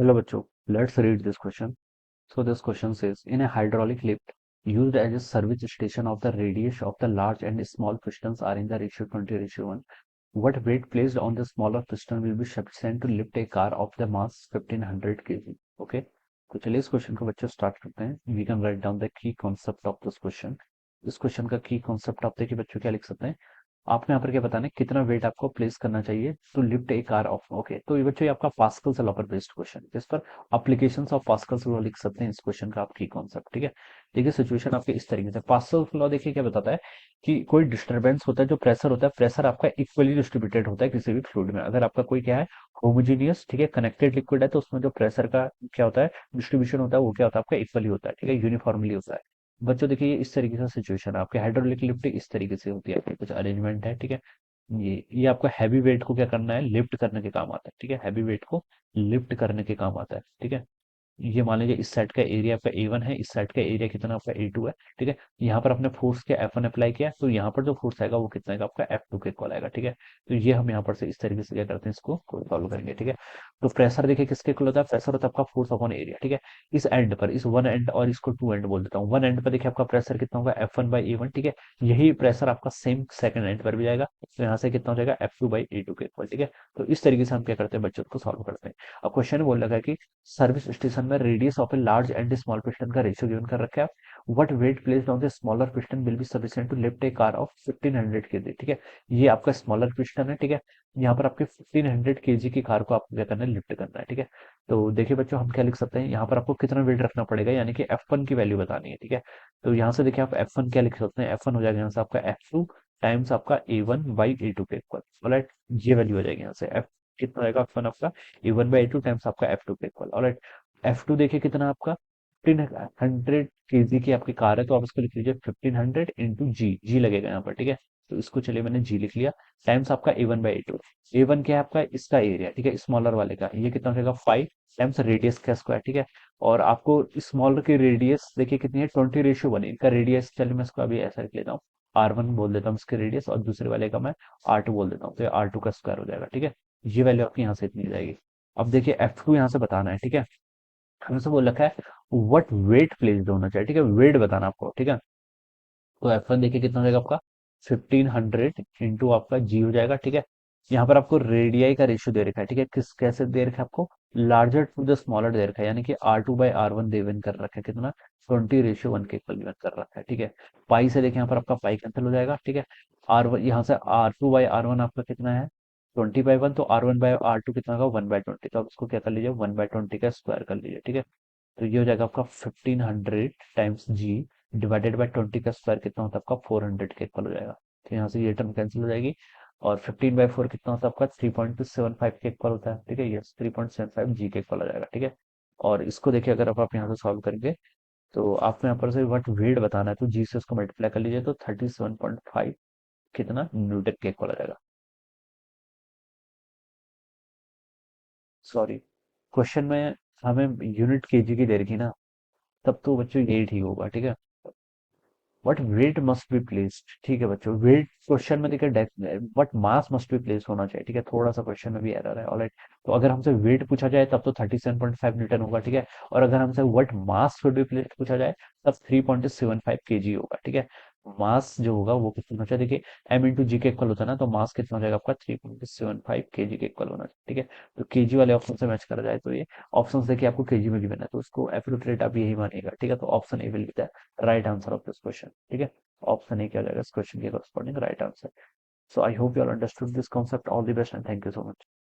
Hello bachcho, let's read this question. So this question says, in a hydraulic lift used as a service station of the radius of the large and small pistons are in the ratio 20:1. What weight placed on the smaller piston will be sufficient to lift a car of the mass 1500 kg? Okay, तो चलिए इस question को बच्चों start करते हैं. We can write down the key concept of this question. इस question का key concept आप देखिए बच्चों क्या लिख सकते हैं. आपको यहाँ पर क्या बताना है कितना वेट आपको प्लेस करना चाहिए to lift a car off. Okay, तो ये बच्चों ये आपका पास्कल्स लॉ पर बेस्ड क्वेश्चन है. इस पर एप्लीकेशंस ऑफ पास्कल्स लॉ लिख सकते हैं इस क्वेश्चन का आप की कॉन्सेप्ट. ठीक है, देखिए सिचुएशन आपके इस तरीके से. पास्कल्स लॉ देखिए क्या बताता है कि कोई डिस्टरबेंस होता है, जो प्रेशर होता है, प्रेशर आपका इक्वली डिस्ट्रीब्यूटेड होता है किसी भी फ्लूइड में. अगर आपका कोई क्या है होमोजीनियस, ठीक है, कनेक्टेड लिक्विड है, तो उसमें जो प्रेशर का क्या होता है डिस्ट्रीब्यूशन होता है वो क्या होता है आपका इक्वली होता है. ठीक है, यूनिफॉर्मली होता है. बच्चों देखिए ये इस तरीके से सिचुएशन है आपके हाइड्रोलिक लिफ्ट इस तरीके से होती है. कुछ अरेंजमेंट है. ठीक है, ये आपको हैवी वेट को क्या करना है लिफ्ट करने के काम आता है. ठीक है, हैवी वेट को लिफ्ट करने के काम आता है. ठीक है, ये मान लीजिए इस साइड का एरिया आपका A1 है, इस साइड का एरिया कितना आपका A2 है. ठीक है, यहाँ पर आपने फोर्स के F1 अप्लाई किया, तो यहाँ पर जो फोर्स आएगा वो कितना आएगा आपका F2 के इक्वल आएगा. ठीक है, तो ये हम यहाँ पर से इस तरीके से क्या करते हैं इसको सॉल्व करेंगे. ठीक है, तो प्रेशर देखिए किसके इक्वल होता है, प्रेशर होता है आपका फोर्स अपॉन एरिया. ठीक है, इस एंड पर इस वन एंड और इसको टू एंड बोल देता हूँ. वन एंड पर देखिए आपका प्रेशर कितना होगा F1/A1. ठीक है, यही प्रेशर आपका सेम सेकंड एंड पर भी जाएगा, तो यहाँ से कितना हो जाएगा F2/A2 के इक्वल. ठीक है, तो इस तरीके से हम क्या करते हैं बच्चों को सॉल्व करते हैं. अब क्वेश्चन बोल रखा है कि सर्विस स्टेशन में radius of a large and small piston का रेशियो गिवन कर रखा है. What weight placed on the smaller piston will be sufficient to lift a car off 1500 kg. ठीक है, ये आपका स्मॉलर पिस्टन है. ठीक है, यहाँ पर आपके 1500 केजी की कार को आपको क्या करना है लिफ्ट करना है. ठीक है, तो देखिए बच्चों हम क्या लिख सकते हैं, यहाँ पर आपको कितना वेट रखना पड़ेगा यानी कि F1 की वैल्यू बतानी है. ठीक है, तो यहाँ से देखिए आप F1 क्या लिख सकते हैं, F1 हो जाएगा यहाँ से आपका F2 टाइम्स आपका A1/A2 के इक्वल. ऑलराइट, ये वैल्यू हो जाएगी यहाँ से. F कितना रहेगा F1 आपका A1/A2 टाइम्स आपका F2 के इक्वल. ऑलराइट, F2 देखिए कितना आपका 1500 केजी की आपकी कार है, तो आप इसको लिख लीजिए 1500 इंटू जी लगेगा यहाँ पर. ठीक है, तो इसको चलिए मैंने जी लिख लिया टाइम्स आपका A1/A2. A1 क्या है आपका इसका एरिया. ठीक है, स्मॉलर वाले का ये कितना हो जाएगा 5 टाइम्स रेडियस का स्क्वायर. ठीक है, और आपको स्मॉलर की रेडियस देखिए कितनी है 20:1. इनका रेडियस चलिए मैं इसको अभी ऐसा लिख लेता हूँ, R1 बोल देता हूँ इसके रेडियस, और दूसरे वाले का मैं R2 बोल देता हूँ, तो ये R2 का स्क्वायर हो जाएगा. ठीक है, ये वैल्यू आपकी यहाँ से इतनी हो जाएगी. अब देखिए F2 यहाँ से बताना है. ठीक है, हमसे बोल रखा है व्हाट वेट प्लेस्ड होना चाहिए. ठीक है, वेट बताना आपको. ठीक है, तो F1 देखिए कितना हो जाएगा आपका 1500 इंटू आपका जी हो जाएगा. ठीक है, यहाँ पर आपको रेडियाई का रेशियो दे रखा है. ठीक है, किस कैसे दे रखा है आपको, लार्जर टू द स्मॉलर दे रखा है, यानी कि R2/R1 देवन कर रखा है कितना 20:1 के इक्वल गिवन कर रखा है. ठीक है, पाई से देखिए यहाँ पर आपका पाई कैंसिल हो जाएगा. ठीक है, R1 यहाँ से R2/R1 आपका कितना है 20/1, तो R1/R2 कितना होगा 1/20. तो आप इसको क्या कर लीजिए 1/20 का स्क्वायर कर लीजिए. ठीक है, तो ये हो जाएगा आपका 1500 टाइम्स जी डिवाइडेड बाय 20 का स्क्वायर कितना होता है आपका 400 के इक्वल हो जाएगा. तो यहाँ से ये टर्म कैंसिल हो जाएगी, और 15/4 कितना होता है आपका 3.75 के इक्वल होता है. ठीक है, ये 3.75 जी के इक्वल हो जाएगा. ठीक है, और इसको देखिए अगर आप यहाँ से सॉल्व करेंगे तो आपको यहाँ पर से वट वेट बताना है, तो जी से उसको मल्टीप्लाई कर लीजिए, तो 37.5 कितना न्यूटन के इक्वल हो जाएगा. सॉरी, क्वेश्चन में हमें यूनिट केजी की दे रखी ना, तब तो बच्चों यही ठीक होगा. ठीक है, what weight must be placed. ठीक है बच्चों, वेट क्वेश्चन में देखिए what mass must be place होना चाहिए. ठीक है, थोड़ा सा क्वेश्चन में भी एरर है. ऑलराइट, तो अगर हमसे वेट पूछा जाए तब तो 37.5 न्यूटन होगा. ठीक है, और अगर हमसे what mass should be placed पूछा जाए तब 3.75 केजी होगा. ठीक है, मास जो होगा वो कितना होना चाहिए, देखिए एम इंटू जी के इक्वल होता है ना, तो मास कितना हो जाएगा आपका 3.75 केजी के इक्वल होना चाहिए. ठीक है, तो केजी वाले ऑप्शन से मैच करा जाए तो ये ऑप्शन देखिए आपको केजी में गिवन है, तो इसको एब्सोल्यूट रेट आप यही मानिएगा. ठीक है, तो option A will be the right answer of this question. ठीक है, ऑप्शन ए क्या हो जाएगा इस क्वेश्चन के corresponding right answer. So I hope you all understood this concept. All the best and thank you so much.